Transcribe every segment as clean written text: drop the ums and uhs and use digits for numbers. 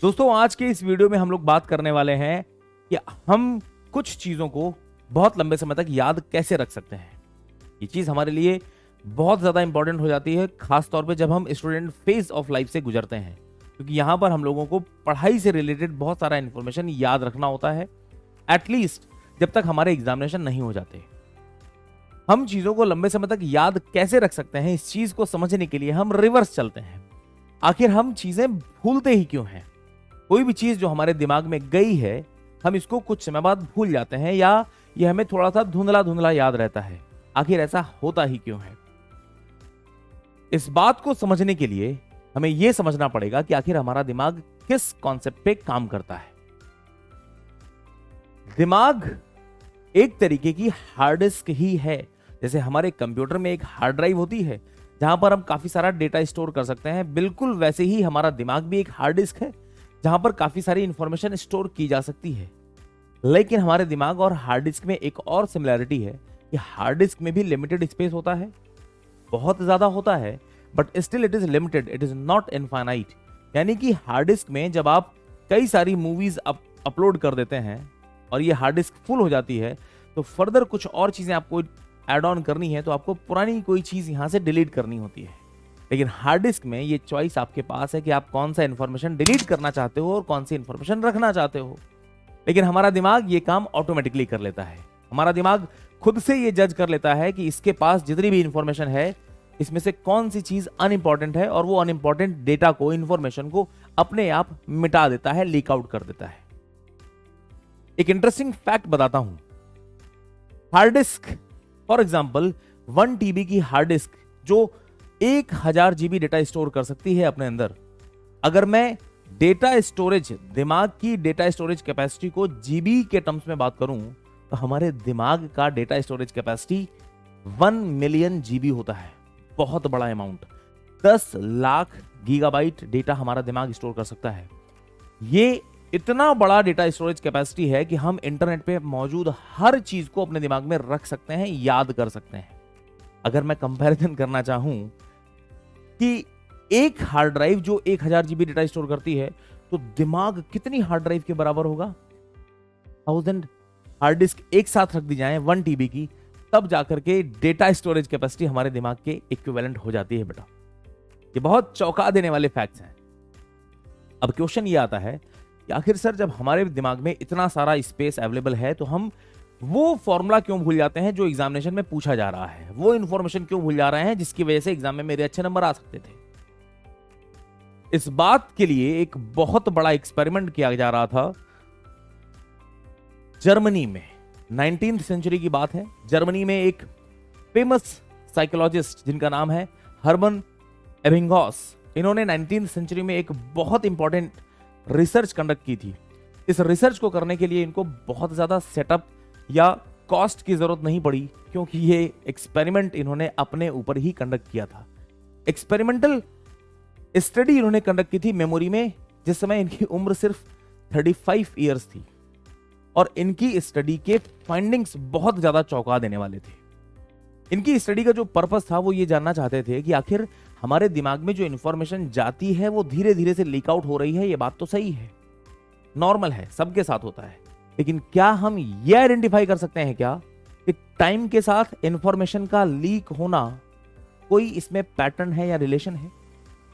दोस्तों आज के इस वीडियो में हम लोग बात करने वाले हैं कि हम कुछ चीजों को बहुत लंबे समय तक याद कैसे रख सकते हैं। ये चीज हमारे लिए बहुत ज्यादा इंपॉर्टेंट हो जाती है, खास तौर पे जब हम स्टूडेंट फेज ऑफ लाइफ से गुजरते हैं, क्योंकि यहाँ पर हम लोगों को पढ़ाई से रिलेटेड बहुत सारा इंफॉर्मेशन याद रखना होता है, एटलीस्ट जब तक हमारे एग्जामिनेशन नहीं हो जाते। हम चीजों को लंबे समय तक याद कैसे रख सकते हैं, इस चीज को समझने के लिए हम रिवर्स चलते हैं। आखिर हम चीजें भूलते ही क्यों हैं? कोई भी चीज जो हमारे दिमाग में गई है, हम इसको कुछ समय बाद भूल जाते हैं या ये हमें थोड़ा सा धुंधला धुंधला याद रहता है। आखिर ऐसा होता ही क्यों है? इस बात को समझने के लिए हमें यह समझना पड़ेगा कि आखिर हमारा दिमाग किस कॉन्सेप्ट पे काम करता है। दिमाग एक तरीके की हार्ड डिस्क ही है। जैसे हमारे कंप्यूटर में एक हार्ड ड्राइव होती है जहां पर हम काफी सारा डेटा स्टोर कर सकते हैं, बिल्कुल वैसे ही हमारा दिमाग भी एक हार्ड डिस्क है जहां पर काफी सारी इंफॉर्मेशन स्टोर की जा सकती है। लेकिन हमारे दिमाग और हार्ड डिस्क में एक और सिमिलैरिटी है कि हार्ड डिस्क में भी लिमिटेड स्पेस होता है, बहुत ज्यादा होता है, but still it is limited, it is not infinite. यानी कि हार्ड डिस्क में जब आप कई सारी मूवीज अपलोड कर देते हैं और ये हार्ड डिस्क फुल हो जाती है, तो फर्दर कुछ और चीजें आपको ऐड ऑन करनी है, तो आपको पुरानी कोई चीज यहां से डिलीट करनी होती है। लेकिन हार्ड डिस्क में ये चॉइस आपके पास है कि आप कौन सा इंफॉर्मेशन डिलीट करना चाहते हो और कौन सी इंफॉर्मेशन रखना चाहते हो। लेकिन हमारा दिमाग ये काम ऑटोमेटिकली कर लेता है। हमारा दिमाग खुद से ये जज कर लेता है कि इसके पास जितनी भी इंफॉर्मेशन है, इसमें से कौन सी चीज अनइंपॉर्टेंट है, और वो अनइंपॉर्टेंट डेटा को, इंफॉर्मेशन को अपने आप मिटा देता है, लीक आउट कर देता है। एक इंटरेस्टिंग फैक्ट बताता हूं। Hard disk for example 1 TB की हार्ड डिस्क जो 1000 GB डेटा स्टोर कर सकती है अपने अंदर। अगर मैं डेटा स्टोरेज, दिमाग की डेटा स्टोरेज कैपेसिटी को जीबी के टर्म्स में बात करूं, तो हमारे दिमाग का data storage capacity 1 million GB होता है। बहुत बड़ा अमाउंट, 10 लाख गीगाबाइट डेटा हमारा दिमाग स्टोर कर सकता है। ये इतना बड़ा डेटा स्टोरेज कैपेसिटी है कि हम इंटरनेट पे मौजूद हर चीज को अपने दिमाग में रख सकते हैं, याद कर सकते हैं। अगर मैं कंपैरिजन करना चाहूं कि एक हार्ड ड्राइव जो 1000 GB डेटा स्टोर करती है, तो दिमाग कितनी हार्ड ड्राइव के बराबर होगा? 1000 हार्ड डिस्क एक साथ रख दी जाए 1 TB की, तब जाकर के डेटा स्टोरेज कैपेसिटी हमारे दिमाग के इक्विवेलेंट हो जाती है। बेटा, ये बहुत चौंका देने वाले फैक्ट्स हैं। अब क्वेश्चन ये आता है कि आखिर सर, जब हमारे दिमाग में इतना सारा स्पेस अवेलेबल है, तो हम वो फॉर्मूला क्यों भूल जाते हैं जो एग्जामिनेशन में पूछा जा रहा है? वो इंफॉर्मेशन क्यों भूल जा रहे हैं जिसकी वजह से एग्जाम में मेरे अच्छे नंबर आ सकते थे? इस बात के लिए एक बहुत बड़ा एक्सपेरिमेंट किया जा रहा था जर्मनी में। 19th सेंचुरी की बात है। जर्मनी में एक फेमस साइकोलॉजिस्ट जिनका नाम है हर्मन एबिंगहॉस, इन्होंने 19th सेंचुरी में एक बहुत इंपॉर्टेंट रिसर्च कंडक्ट की थी। इस रिसर्च को करने के लिए इनको बहुत ज्यादा सेटअप या कॉस्ट की जरूरत नहीं पड़ी, क्योंकि ये एक्सपेरिमेंट इन्होंने अपने ऊपर ही कंडक्ट किया था। एक्सपेरिमेंटल स्टडी इन्होंने कंडक्ट की थी मेमोरी में, जिस समय इनकी उम्र सिर्फ 35 ईयर्स थी, और इनकी स्टडी के फाइंडिंग्स बहुत ज्यादा चौंका देने वाले थे। इनकी स्टडी का जो पर्पस था, वो ये जानना चाहते थे कि आखिर हमारे दिमाग में जो इंफॉर्मेशन जाती है वो धीरे धीरे से लीक आउट हो रही है। ये बात तो सही है, नॉर्मल है, सबके साथ होता है, लेकिन क्या हम ये आइडेंटिफाई कर सकते हैं क्या कि टाइम के साथ इंफॉर्मेशन का लीक होना, कोई इसमें पैटर्न है या रिलेशन है?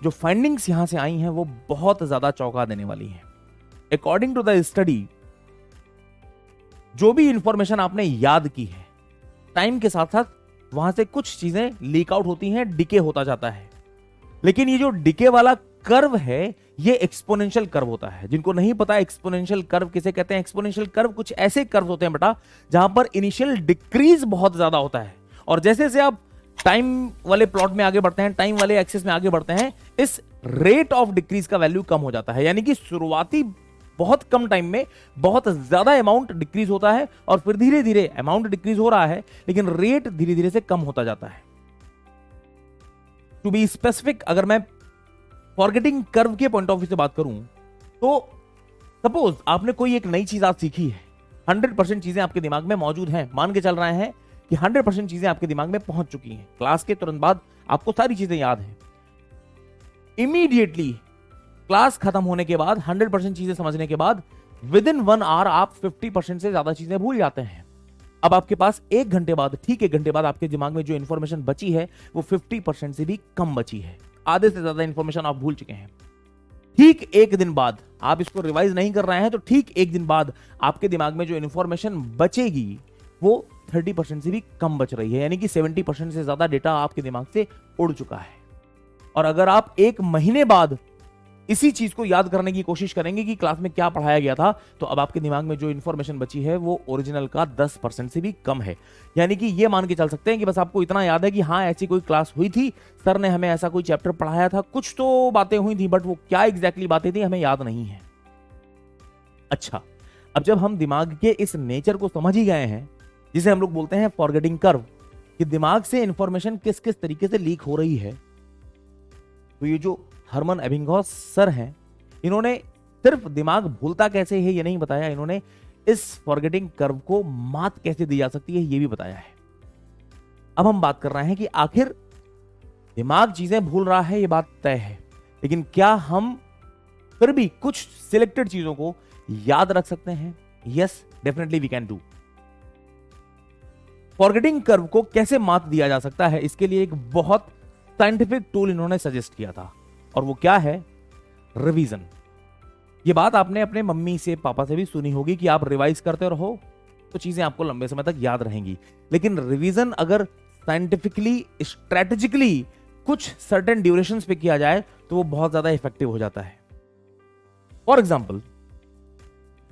जो फाइंडिंग्स यहां से आई हैं वो बहुत ज्यादा चौंका देने वाली हैं। अकॉर्डिंग टू द स्टडी, जो भी इंफॉर्मेशन आपने याद की है, टाइम के साथ साथ वहां से कुछ चीजें लीक आउट होती हैं, डिके होता जाता है। लेकिन ये जो डिके वाला कर्व है, ये एक्सपोनेंशियल कर्व होता है। जिनको नहीं पता एक्सपोनेंशियल कर्व किसे कहते हैं, एक्सपोनेंशियल कर्व कुछ ऐसे कर्व होते हैं बेटा, जहां पर इनिशियल डिक्रीज बहुत ज्यादा होता है, और जैसे जैसे आप टाइम वाले प्लॉट में आगे बढ़ते हैं, टाइम वाले एक्सिस में आगे बढ़ते हैं, इस रेट ऑफ डिक्रीज का वैल्यू कम हो जाता है। यानी कि शुरुआती बहुत कम टाइम में बहुत ज्यादा अमाउंट डिक्रीज होता है, और फिर धीरे धीरे अमाउंट डिक्रीज हो रहा है, लेकिन रेट धीरे धीरे से कम होता जाता है। टू बी स्पेसिफिक, अगर मैं फॉरगेटिंग कर्व के पॉइंट ऑफ व्यू से बात करूं, तो सपोज आपने कोई एक नई चीज आज सीखी है, 100% चीजें आपके दिमाग में मौजूद हैं, मान के चल रहे हैं कि 100% चीजें आपके दिमाग में पहुंच चुकी हैं, क्लास के तुरंत बाद आपको सारी चीजें याद हैं। इमीडिएटली क्लास खत्म होने के बाद 100% चीजें समझने के बाद विद इन 1 आवर आप 50% से ज्यादा चीजें भूल जाते हैं। अब आपके पास 1 घंटे बाद, ठीक 1 घंटे बाद आपके दिमाग में जो इंफॉर्मेशन बची है वो 50% से भी कम बची है। आधे से ज्यादा इंफॉर्मेशन आप भूल चुके हैं। ठीक 1 दिन बाद, आप इसको रिवाइज नहीं कर रहे हैं तो ठीक 1 दिन बाद आपके दिमाग में जो इंफॉर्मेशन बचेगी वो 30% से भी कम बच रही है, यानी कि 70% से ज्यादा डेटा आपके दिमाग से उड़ चुका है। और अगर आप 1 महीने बाद इसी चीज को याद करने की कोशिश करेंगे कि क्लास में क्या पढ़ाया गया था, तो अब आपके दिमाग में जो इंफॉर्मेशन बची है वो ओरिजिनल का 10% से भी कम है। यानी कि ये मान के चल सकते हैं कि बस आपको इतना याद है कि हाँ ऐसी कोई क्लास हुई थी, सर ने हमें ऐसा कोई चैप्टर पढ़ाया था, कुछ तो बातें हुई थी, बट वो क्या एग्जैक्टली बातें थी हमें याद नहीं है। अच्छा, अब जब हम दिमाग के इस नेचर को समझ ही गए हैं, जिसे हम लोग बोलते हैं फॉरगेटिंग कर्व, कि दिमाग से इंफॉर्मेशन किस किस तरीके से लीक हो रही है, तो ये जो हरमन एबिंगहॉस सर हैं, इन्होंने सिर्फ दिमाग भूलता कैसे है ये नहीं बताया, इन्होंने इस फॉरगेटिंग कर्व को मात कैसे दी जा सकती है ये भी बताया है। अब हम बात कर रहे हैं कि आखिर दिमाग चीजें भूल रहा है, ये बात तय है, लेकिन क्या हम फिर भी कुछ सिलेक्टेड चीजों को याद रख सकते हैं? Yes, definitely we can do. Forgetting curve को कैसे मात दिया जा सकता है, इसके लिए एक बहुत साइंटिफिक टूल इन्होंने सजेस्ट किया था, और वो क्या है? रिवीजन। ये बात आपने अपने मम्मी से, पापा से भी सुनी होगी कि आप रिवाइज करते रहो तो चीजें आपको लंबे समय तक याद रहेंगी। लेकिन रिवीजन अगर साइंटिफिकली, स्ट्रेटेजिकली कुछ सर्टेन ड्यूरेशन पे किया जाए तो वो बहुत ज्यादा इफेक्टिव हो जाता है। फॉर एग्जाम्पल,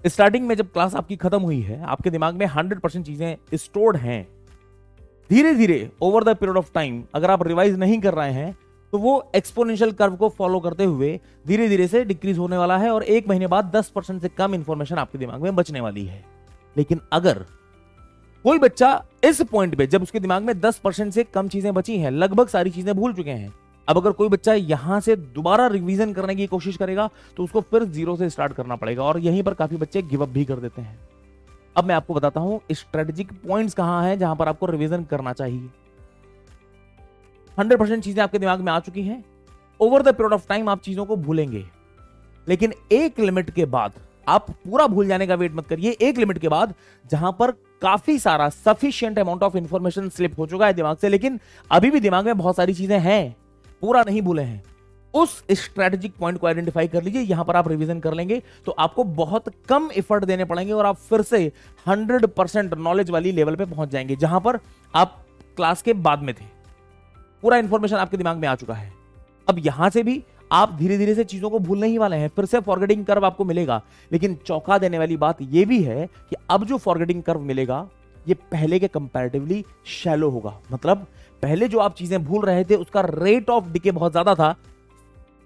स्टार्टिंग में जब क्लास आपकी खत्म हुई है, आपके दिमाग में 100% चीजें स्टोर्ड हैं। धीरे धीरे over the period of time अगर आप रिवाइज नहीं कर रहे हैं तो वो एक्सपोनेंशियल कर्व को फॉलो करते हुए धीरे धीरे से डिक्रीज होने वाला है, और 1 महीने बाद 10% से कम इंफॉर्मेशन आपके दिमाग में बचने वाली है। लेकिन अगर कोई बच्चा इस पॉइंट पे, जब उसके दिमाग में 10% से कम चीजें बची हैं, लगभग सारी चीजें भूल चुके हैं, अब अगर कोई बच्चा यहां से दोबारा रिवीजन करने की कोशिश करेगा तो उसको फिर 0 से स्टार्ट करना पड़ेगा, और यहीं पर काफी बच्चे गिव अप भी कर देते हैं। अब मैं आपको बताता हूं स्ट्रेटेजिक पॉइंट्स कहां हैं जहां पर आपको रिवीजन करना चाहिए। 100% चीजें आपके दिमाग में आ चुकी हैं, over the period of time आप चीजों को भूलेंगे, लेकिन एक लिमिट के बाद आप पूरा भूल जाने का वेट मत करिए। एक लिमिट के बाद जहां पर काफी सारा sufficient amount of information slip हो चुका है दिमाग से, लेकिन अभी भी दिमाग में बहुत सारी चीजें हैं, पूरा नहीं भूले हैं, उस स्ट्रेटेजिक पॉइंट को आइडेंटिफाई कर लीजिए। यहां पर आप रिवीजन कर लेंगे तो आपको बहुत कम एफर्ट देने पड़ेंगे और आप फिर से 100% नॉलेज वाली लेवल पे पहुंच जाएंगे, जहां पर आप क्लास के बाद में थे। पूरा इंफॉर्मेशन आपके दिमाग में आ चुका है। अब यहां से भी आप धीरे धीरे से चीजों को भूलने ही वाले हैं, फिर से फॉरगेटिंग कर्व आपको मिलेगा। लेकिन चौंका देने वाली बात यह भी है कि अब जो फॉरगेटिंग कर्व मिलेगा ये पहले के कंपैरेटिवली शैलो होगा। मतलब पहले जो आप चीजें भूल रहे थे उसका रेट ऑफ डिके बहुत ज्यादा था,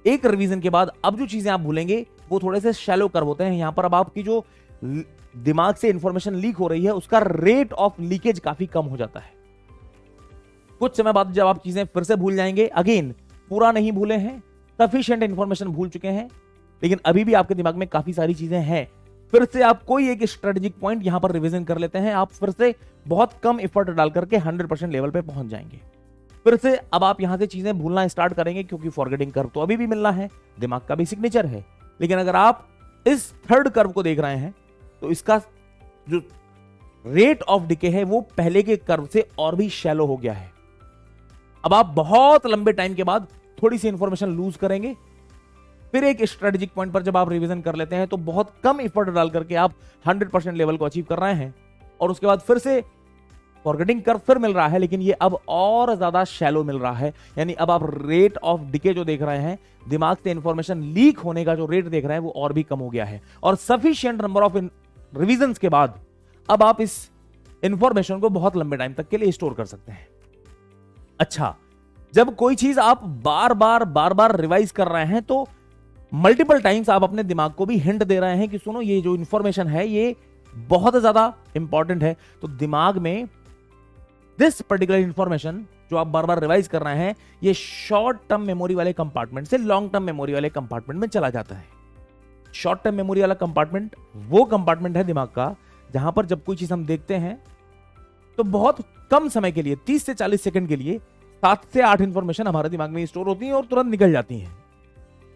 एक रिवीजन के बाद अब जो चीजें आप भूलेंगे वो थोड़े से शैलो कर्व होते हैं। यहां पर अब आपकी जो दिमाग से इंफॉर्मेशन लीक हो रही है उसका रेट ऑफ लीकेज काफी कम हो जाता है। कुछ समय बाद जब आप चीजें फिर से भूल जाएंगे, अगेन पूरा नहीं भूले हैं, सफिशिएंट इंफॉर्मेशन भूल चुके हैं, लेकिन अभी भी आपके दिमाग में काफी सारी चीजें हैं, फिर से आप कोई एक स्ट्रेटेजिक पॉइंट यहां पर रिवीजन कर लेते हैं, आप फिर से बहुत कम एफर्ट डाल करके 100% लेवल पे पहुंच जाएंगे। फिर से अब आप यहां से चीजें भूलना स्टार्ट करेंगे, क्योंकि फॉरगेटिंग कर्व तो अभी भी मिलना है, दिमाग का भी सिग्नेचर है। लेकिन अगर आप इस थर्ड कर्व को देख रहे हैं तो इसका जो रेट ऑफ डिके है वो पहले के कर्व से और भी शैलो हो गया है। अब आप बहुत लंबे टाइम के बाद थोड़ी सी इंफॉर्मेशन लूज करेंगे, फिर एक स्ट्रेटेजिक पॉइंट पर जब आप रिवीजन कर लेते हैं तो बहुत कम एफर्ट डाल करके आप 100% लेवल को अचीव कर रहे हैं, और उसके बाद फिर से फॉरगेटिंग कर्व फिर मिल रहा है, लेकिन ये अब और ज्यादा शैलो मिल रहा है। यानी अब आप रेट ऑफ डिके जो देख रहे हैं, दिमाग से इंफॉर्मेशन लीक होने का जो रेट देख रहे हैं वो और भी कम हो गया है, और सफिशिएंट नंबर ऑफ रिवीजन के बाद अब आप इस इंफॉर्मेशन को बहुत लंबे टाइम तक के लिए स्टोर कर सकते हैं। अच्छा, जब कोई चीज आप बार बार रिवाइज कर रहे हैं तो मल्टीपल टाइम्स आप अपने दिमाग को भी हिंट दे रहे हैं कि सुनो ये जो इंफॉर्मेशन है ये बहुत ज्यादा इंपॉर्टेंट है। तो दिमाग में दिस पर्टिकुलर इंफॉर्मेशन जो आप बार बार रिवाइज कर रहे हैं ये शॉर्ट टर्म मेमोरी वाले कंपार्टमेंट से लॉन्ग टर्म मेमोरी वाले कंपार्टमेंट में चला जाता है। शॉर्ट टर्म मेमोरी वाला कंपार्टमेंट वो कंपार्टमेंट है दिमाग का जहां पर जब कोई चीज हम देखते हैं तो बहुत कम समय के लिए, 30 से 40 सेकंड के लिए 7 से 8 इंफॉर्मेशन हमारे दिमाग में स्टोर होती है और तुरंत निकल जाती हैं।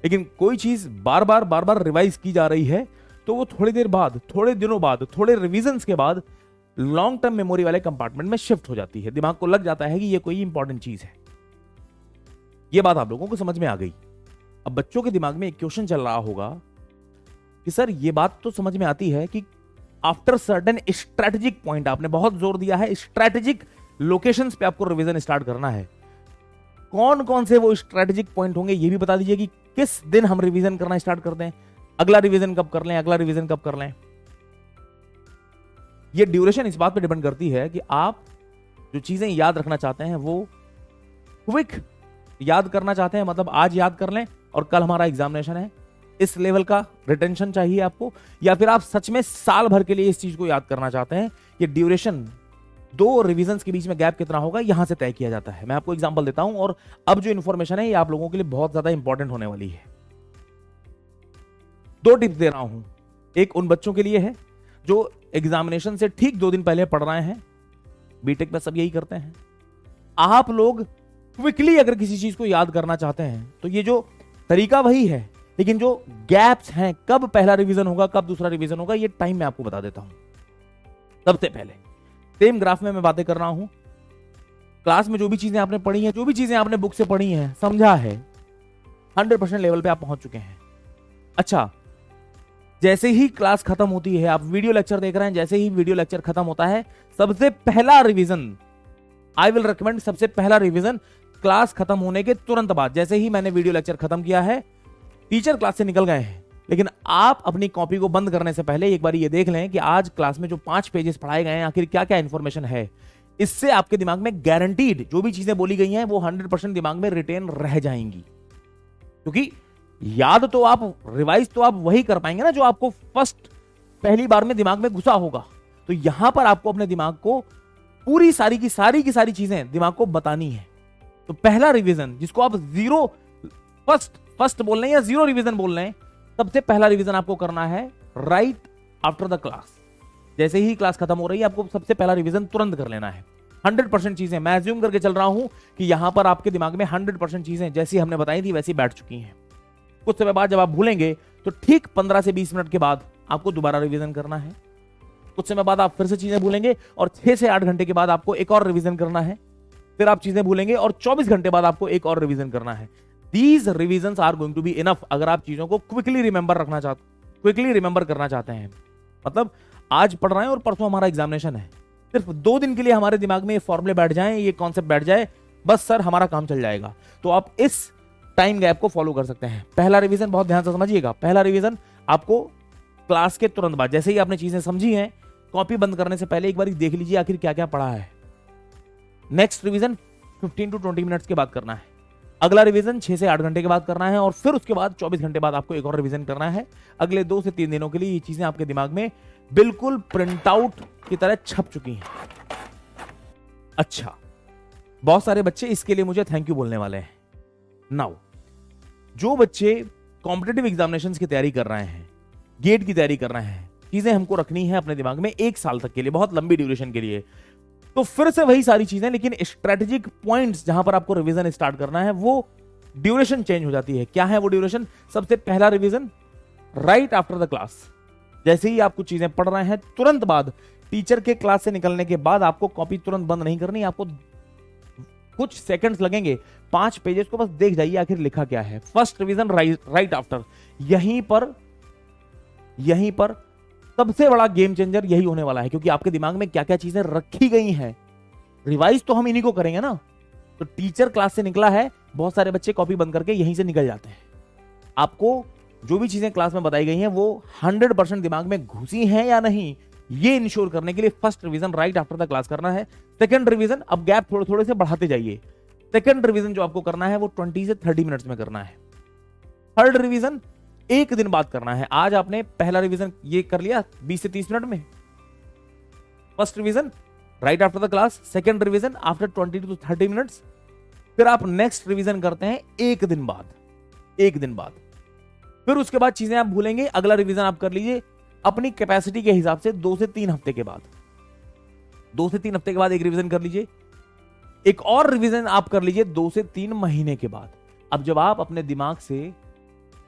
लेकिन कोई चीज बार बार रिवाइज की जा रही है तो वो थोड़ी देर बाद, थोड़े दिनों बाद, थोड़े रिविजन्स के बाद लॉन्ग टर्म मेमोरी वाले कंपार्टमेंट में शिफ्ट हो जाती है। दिमाग को लग जाता है कि ये कोई इंपॉर्टेंट चीज है। ये बात आप लोगों को समझ में आ गई। अब बच्चों के दिमाग में एक क्वेश्चन चल रहा होगा कि सर ये बात तो समझ में आती है कि आफ्टर सर्टेन स्ट्रेटेजिक पॉइंट, आपने बहुत जोर दिया है स्ट्रेटेजिक लोकेशंस पे आपको रिवीजन स्टार्ट करना है। कौन कौन से वो स्ट्रेटेजिक पॉइंट होंगे ये भी बता दीजिए कि किस दिन हम रिवीजन करना स्टार्ट करते हैं, अगला रिवीजन कब कर लें, अगला रिवीजन कब कर लें। ये ड्यूरेशन इस बात पे डिपेंड करती है कि आप जो चीजें याद रखना चाहते हैं वो क्विक याद करना चाहते हैं, मतलब आज याद कर लें और कल हमारा एग्जामिनेशन है, इस लेवल का रिटेंशन चाहिए आपको, या फिर आप सच में साल भर के लिए इस चीज को याद करना चाहते हैं। ये ड्यूरेशन, 2 रिवीजन्स के बीच में गैप कितना होगा यहां से तय किया जाता है। मैं आपको एग्जांपल देता हूं और अब जो इंफॉर्मेशन है ये आप लोगों के लिए बहुत ज्यादा इंपॉर्टेंट होने वाली है। 2 टिप्स दे रहा हूं। एक उन बच्चों के लिए है जो एग्जामिनेशन से ठीक 2 दिन पहले पढ़ रहे हैं, बीटेक में सब यही करते हैं। आप लोग क्विकली अगर किसी चीज को याद करना चाहते हैं तो ये जो तरीका वही है, लेकिन जो गैप्स हैं, कब पहला रिवीजन होगा, कब दूसरा रिवीजन होगा, ये टाइम मैं आपको बता देता हूं। सबसे पहले सेम ग्राफ में मैं बातें कर रहा हूं। क्लास में जो भी चीजें आपने पढ़ी हैं, जो भी चीजें आपने बुक से पढ़ी हैं, समझा है, 100% लेवल पे आप पहुंच चुके हैं। अच्छा, जैसे ही क्लास खत्म होती है, आप वीडियो लेक्चर देख रहे हैं, जैसे ही वीडियो लेक्चर खत्म होता है, सबसे पहला रिवीजन, आई विल रिकमेंड, सबसे पहला रिवीजन क्लास खत्म होने के तुरंत बाद। जैसे ही मैंने वीडियो लेक्चर खत्म किया है, टीचर क्लास से निकल गए हैं, लेकिन आप अपनी कॉपी को बंद करने से पहले एक बार ये देख लें कि आज क्लास में जो 5 पेजेस पढ़ाए गए हैं आखिर क्या क्या इंफॉर्मेशन है। इससे आपके दिमाग में गारंटीड जो भी चीजें बोली गई हैं वो 100% दिमाग में रिटेन रह जाएंगी। क्योंकि याद तो आप, रिवाइज तो आप वही कर पाएंगे ना जो आपको पहली बार में दिमाग में घुसा होगा। तो यहां पर आपको अपने दिमाग को पूरी सारी की सारी चीजें दिमाग को बतानी है। तो पहला रिवीजन, जिसको आप फर्स्ट बोल रहे हैं या 0 रिवीजन बोल रहे हैं, सबसे पहला रिवीजन आपको करना है राइट आफ्टर द क्लास। जैसे ही क्लास खत्म हो रही है आपको सबसे पहला रिवीजन तुरंत कर लेना है। 100% चीजें मैं अज्यूम करके चल रहा हूं कि यहां पर आपके दिमाग में 100% चीजें जैसी हमने बताई थी वैसी बैठ चुकी हैं। कुछ समय बाद जब आप भूलेंगे तो ठीक 15 से 20 मिनट के बाद आपको दोबारा रिवीजन करना है। कुछ समय बाद आप फिर से चीजें भूलेंगे और 6 से 8 घंटे के बाद आपको एक और रिवीजन करना है। फिर आप चीजें भूलेंगे और 24 घंटे बाद आपको एक और रिवीजन करना है। These revisions are going to be enough अगर आप चीजों को क्विकली रिमेंबर करना चाहते हैं। मतलब आज पढ़ रहे हैं और परसों हमारा एग्जामिनेशन है, सिर्फ 2 दिन के लिए हमारे दिमाग में ये फॉर्मूले बैठ जाएं, ये कॉन्सेप्ट बैठ जाए, बस सर हमारा काम चल जाएगा। तो आप इस टाइम गैप को फॉलो कर सकते हैं। पहला रिवीजन बहुत ध्यान से समझिएगा। पहला रिवीजन आपको क्लास के तुरंत बाद, जैसे ही आपने चीजें समझी हैं, कॉपी बंद करने से पहले एक बार देख लीजिए आखिर क्या क्या पढ़ा है। नेक्स्ट रिवीजन 15 to 20 मिनट्स के बाद करना है। अगला रिवीजन 6 से 8 घंटे के बाद करना है और फिर उसके बाद 24 घंटे बाद आपको एक और रिवीजन करना है। अगले 2 से 3 दिनों के लिए ये चीजें आपके दिमाग में बिल्कुल प्रिंट आउट की तरह छप चुकी हैं। अच्छा, बहुत सारे बच्चे इसके लिए मुझे थैंक यू बोलने वाले हैं। नाउ, जो बच्चे कॉम्पिटिटिव एग्जामिनेशंस की तैयारी कर रहे हैं, गेट की तैयारी कर रहे हैं, चीजें हमको रखनी है अपने दिमाग में 1 साल तक के लिए, बहुत लंबी ड्यूरेशन के लिए, तो फिर से वही सारी चीजें, लेकिन स्ट्रेटेजिक पॉइंट्स जहां पर आपको रिवीजन स्टार्ट करना है वो ड्यूरेशन चेंज हो जाती है। क्या है वो ड्यूरेशन? सबसे पहला revision right after the class. जैसे ही आप कुछ चीजें पढ़ रहे हैं, तुरंत बाद, टीचर के क्लास से निकलने के बाद आपको कॉपी तुरंत बंद नहीं करनी, आपको कुछ सेकंड्स लगेंगे, 5 पेजेस को बस देख जाइए आखिर लिखा क्या है। First revision right after. यहीं पर सबसे बड़ा गेम चेंजर यही होने वाला है, क्योंकि आपके दिमाग में क्या क्या चीजें रखी गई हैं, रिवाइज तो हम इन्हीं को करेंगे ना। तो टीचर क्लास से निकला है, बहुत सारे बच्चे कॉपी बंद करके यहीं से निकल जाते हैं। आपको जो भी चीजें क्लास में बताई गई हैं वो 100% दिमाग में घुसी हैं या नहीं, ये इंश्योर करने के लिए first revision right after the class करना है। सेकंड रिवीजन, अब गैप थोड़े थोड़े से बढ़ाते जाइए। सेकंड रिवीजन जो आपको करना है वो 20 से 30 मिनट्स में करना है। थर्ड रिवीजन 1 दिन बाद करना है। आज आपने पहला रिवीजन ये कर लिया 20 से 30 मिनट में, first revision right after the class, second revision after 20 to 30 minutes, फिर आप नेक्स्ट रिवीजन करते हैं 1 दिन बाद। फिर उसके बाद चीजें आप भूलेंगे, अगला रिवीजन आप कर लीजिए अपनी कैपेसिटी के हिसाब से 2 से 3 हफ्ते के बाद। 2 से 3 हफ्ते के बाद एक रिवीजन कर लीजिए, एक और रिवीजन आप कर लीजिए 2 से 3 महीने के बाद। अब जब आप अपने दिमाग से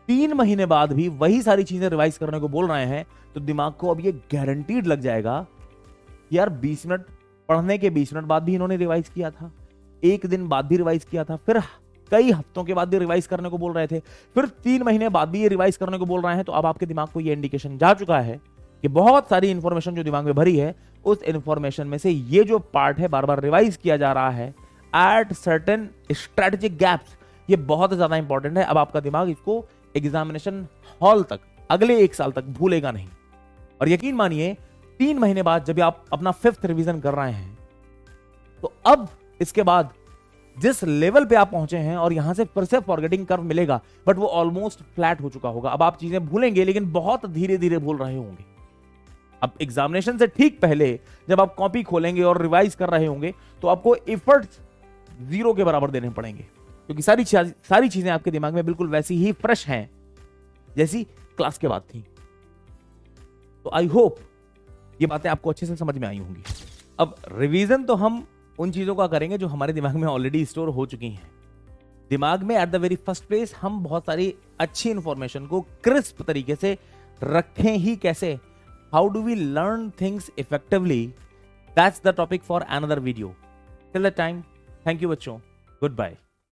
3 महीने बाद भी वही सारी चीजें रिवाइज करने को बोल रहे हैं, तो दिमाग को अब ये गारंटीड लग जाएगा कि यार 20 मिनट पढ़ने के 20 मिनट बाद भी इन्होंने रिवाइज किया था, एक दिन बाद भी रिवाइज किया था, फिर कई हफ्तों के बाद भी रिवाइज करने को बोल रहे थे, फिर 3 महीने बाद भी ये रिवाइज करने को बोल रहे हैं। तो अब आपके दिमाग को ये इंडिकेशन जा चुका है कि बहुत सारी इंफॉर्मेशन जो दिमाग में भरी है, उस इंफॉर्मेशन में से ये जो पार्ट है बार बार रिवाइज किया जा रहा है एट सर्टेन स्ट्रेटेजिक गैप्स, ये बहुत ज्यादा इंपॉर्टेंट है। अब आपका दिमाग इसको एग्जामिनेशन हॉल तक अगले 1 साल तक भूलेगा नहीं। और यकीन मानिए 3 महीने बाद जब आप अपना 5th रिवीजन कर रहे हैं, तो अब इसके बाद जिस लेवल पे आप पहुंचे हैं और यहां से फिर से फॉरगेटिंग कर्व मिलेगा, बट वो ऑलमोस्ट फ्लैट हो चुका होगा। अब आप चीजें भूलेंगे लेकिन बहुत धीरे धीरे भूल रहे होंगे। अब एग्जामिनेशन से ठीक पहले जब आप कॉपी खोलेंगे और रिवाइज कर रहे होंगे, तो आपको एफर्ट्स 0 के बराबर देने पड़ेंगे, क्योंकि सारी चीजें आपके दिमाग में बिल्कुल वैसी ही फ्रेश हैं जैसी क्लास के बाद थी। तो आई होप ये बातें आपको अच्छे से समझ में आई होंगी। अब रिवीजन तो हम उन चीजों का करेंगे जो हमारे दिमाग में ऑलरेडी स्टोर हो चुकी हैं। दिमाग में at the very first place हम बहुत सारी अच्छी इंफॉर्मेशन को क्रिस्प तरीके से रखें ही कैसे, how do we learn things effectively, that's the topic for another video. Till the time, thank you बच्चों, गुड बाय।